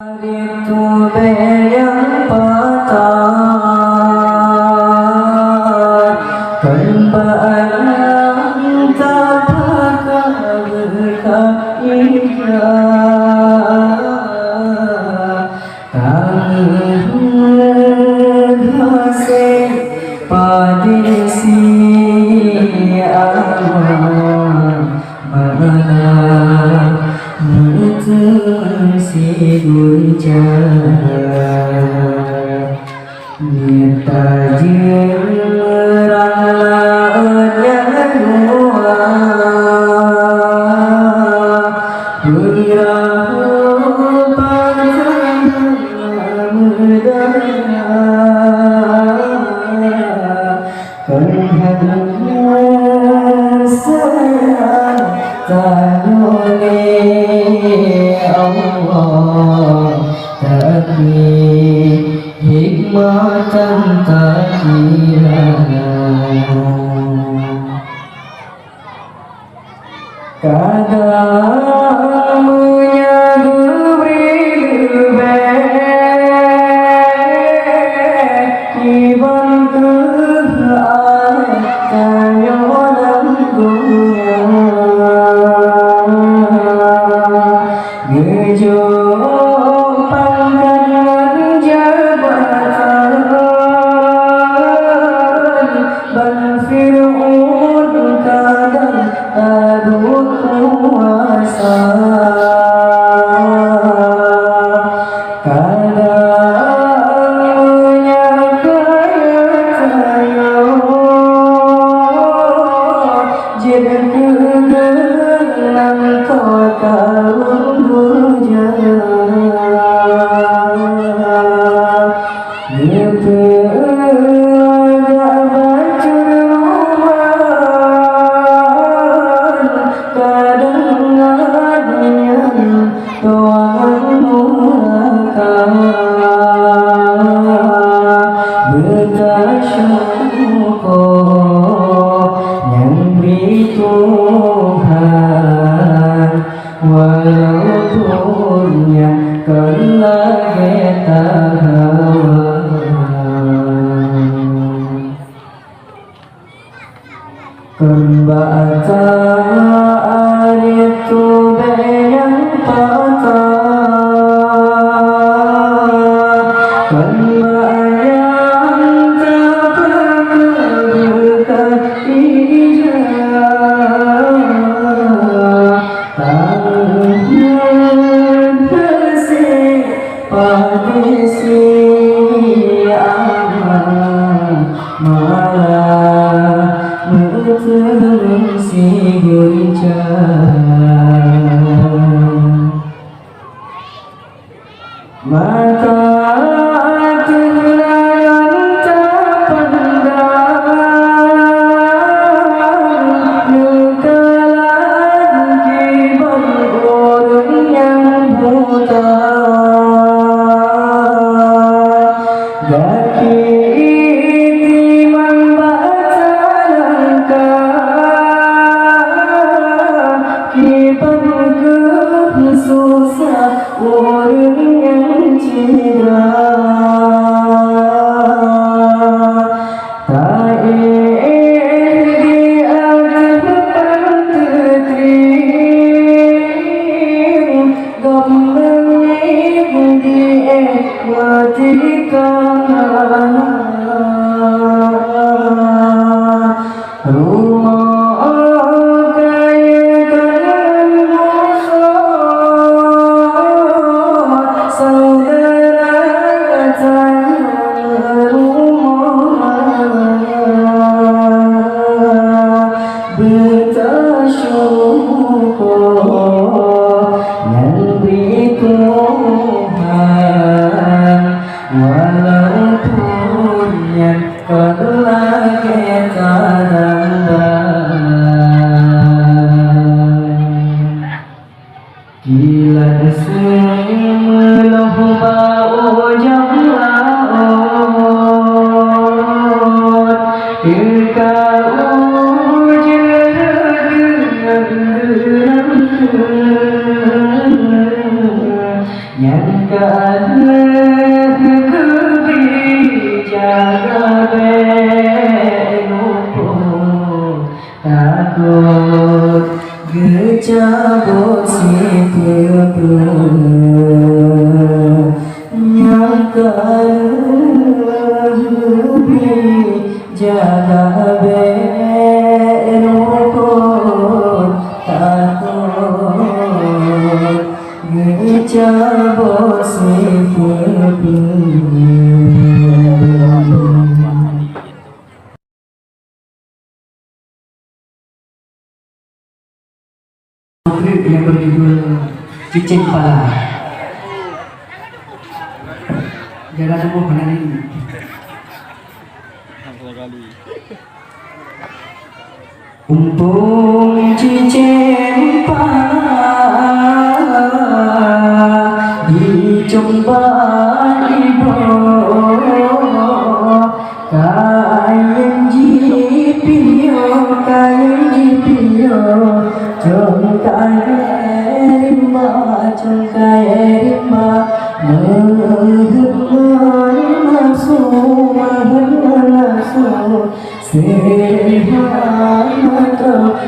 Itu yang patah kembali tak padisi si gunca minta jerananya dua berahu panjang mudanya kerana sayang tak boleh Allah tapi hikmah tak kira kadang menyadari iban keadaan yang dunia walaupun yang kelak kita kembata itu yang patah yang tak berkebuka padisi malah si gunca maka Tuhan tak pandang luka lagi orang yang buta orang yang cedera tak diadakan tertrim gambang diikmatikan walaupun yang kelak kita gila semelahu bau jamlaut kau dengan yang takut gecabut si nyangkan jaga berukut takut gecabut si yang berjudul Cicing Pala. Jangan temu kanan ini. Umpung cicing pala dijumpa ibu kain jipio congkai rimba nafsu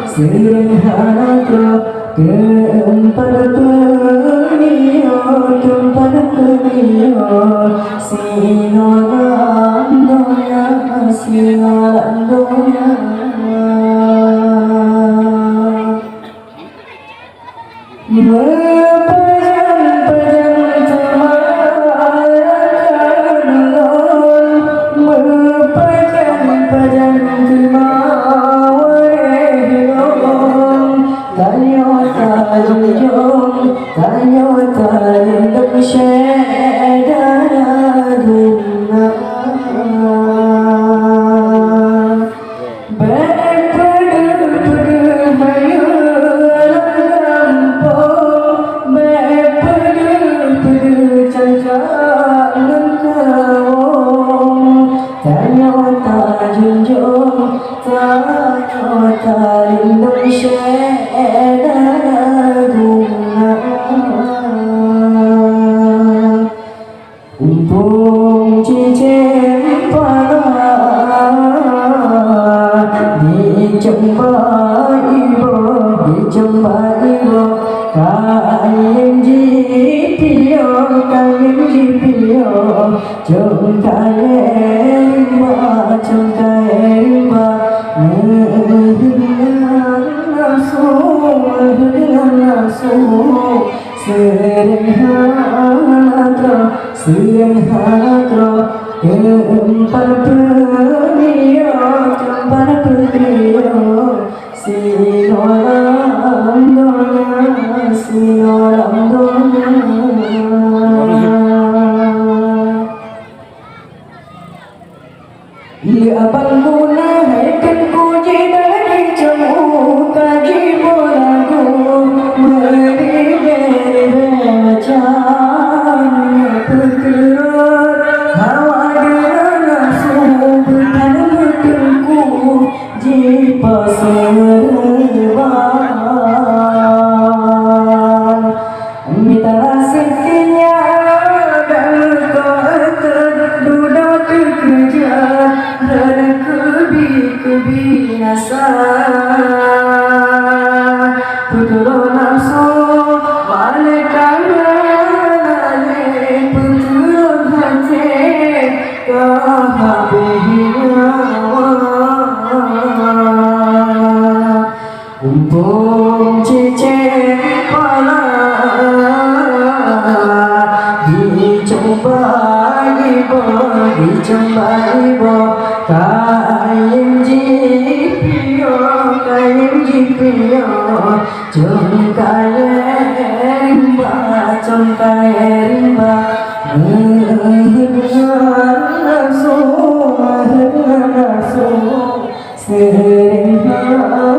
serhana tempat penio sinolan doya Umpung cicing pala dijumpa ibu kain jipio congkai rimba nafsu serhana tempat penio sinolan doya ia bangun haikan puji dari jemu kaji bolagu beri baca perkerut hawa nafsu bukan betulku jipa serban mitra setinya dan terduda terkejar dan kebinasaan putra nafsu malaikat putra hati umpung cicing pala dijumpa ibu kain jipio congkai rimba nafsu serhana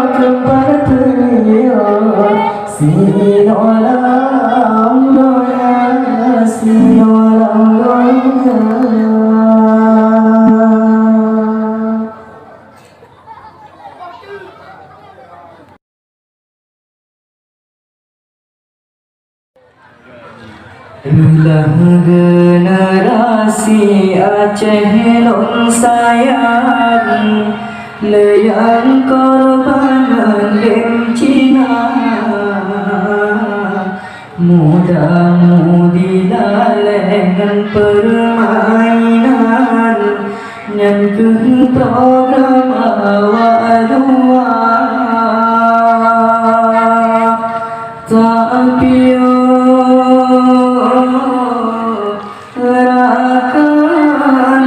tempat penio sinolan doya Belah generasi Aceh lon sayang Layang korban geng Cina Muda-mudi lalengan permainan Nyangkeng program awak dua Tapi rakan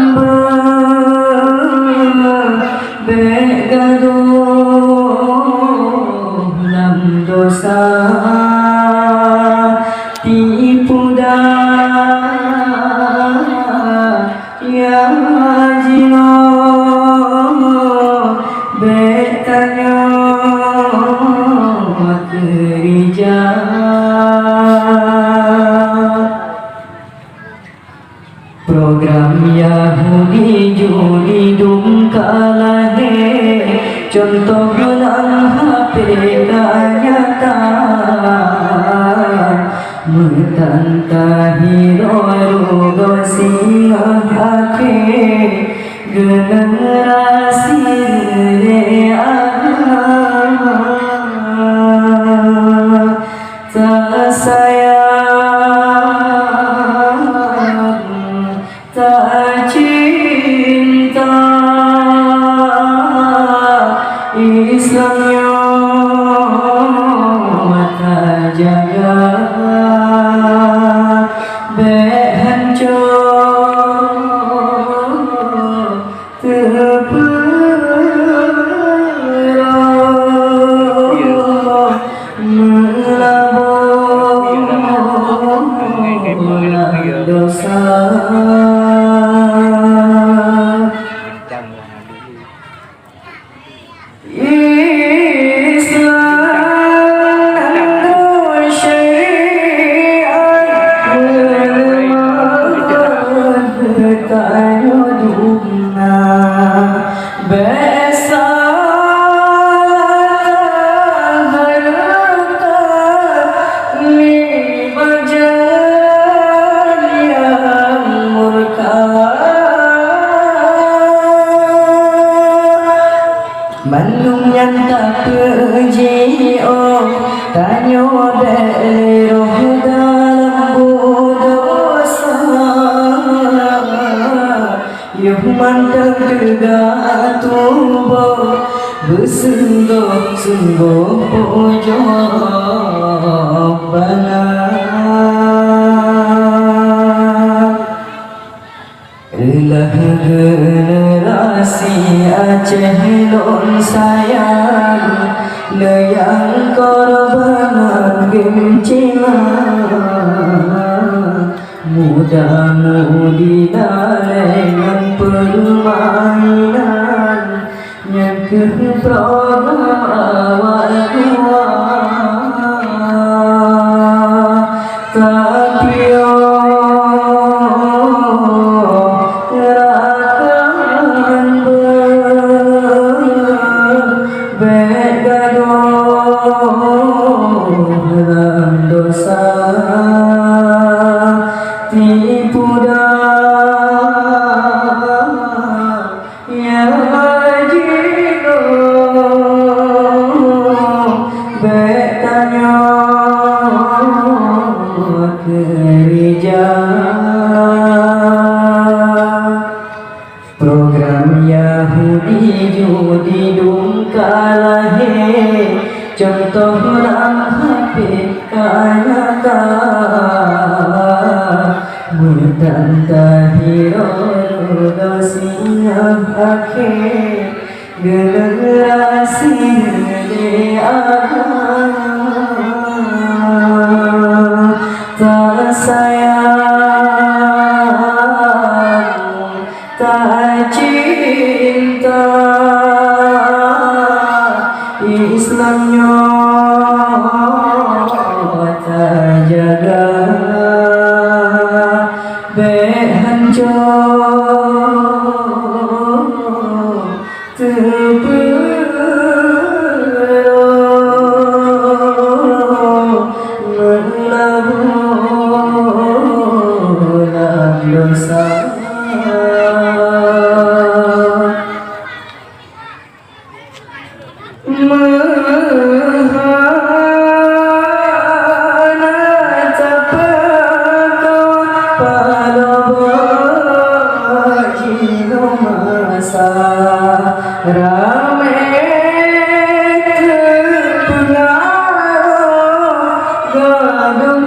bergaduh dalam dosa tipu daya zina bertanya kerja program Yahudi judi dungkalah contoh gelang HP nyata metantahi rogo singa akhir generasi tak sayang tak cinta Islamnya tak jaga berhancur terperah melabur dosa Bandung yang tak pergi tanya roh dalam dosa yang mantap tegak tubuh bersungguh-sungguh pojok Belah generasi Aceh lon sayang Layang korban geng Cina Muda-mudi lalengan permainan Nyangkeng program awal dua Tapi dalam dosa tipu daya zina bertanya kerja program Yahudi judi dungkalah contoh dalam HP nyata metantahi rogo singa akhir generasi tak sayang tak cinta Islamnya tak jaga berhancur terperah melabur palabajino masa rame terpengaruh gadung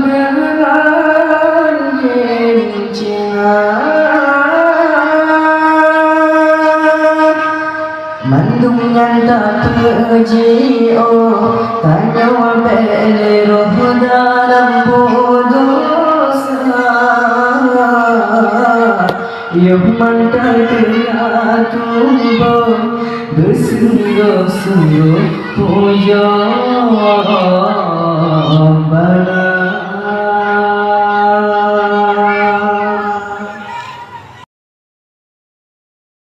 dengan gencina Mandung nyanda puji oh tanya wabele roh dalam dosa Yuh mantal kena tubuh bersungguh-sungguh puja bala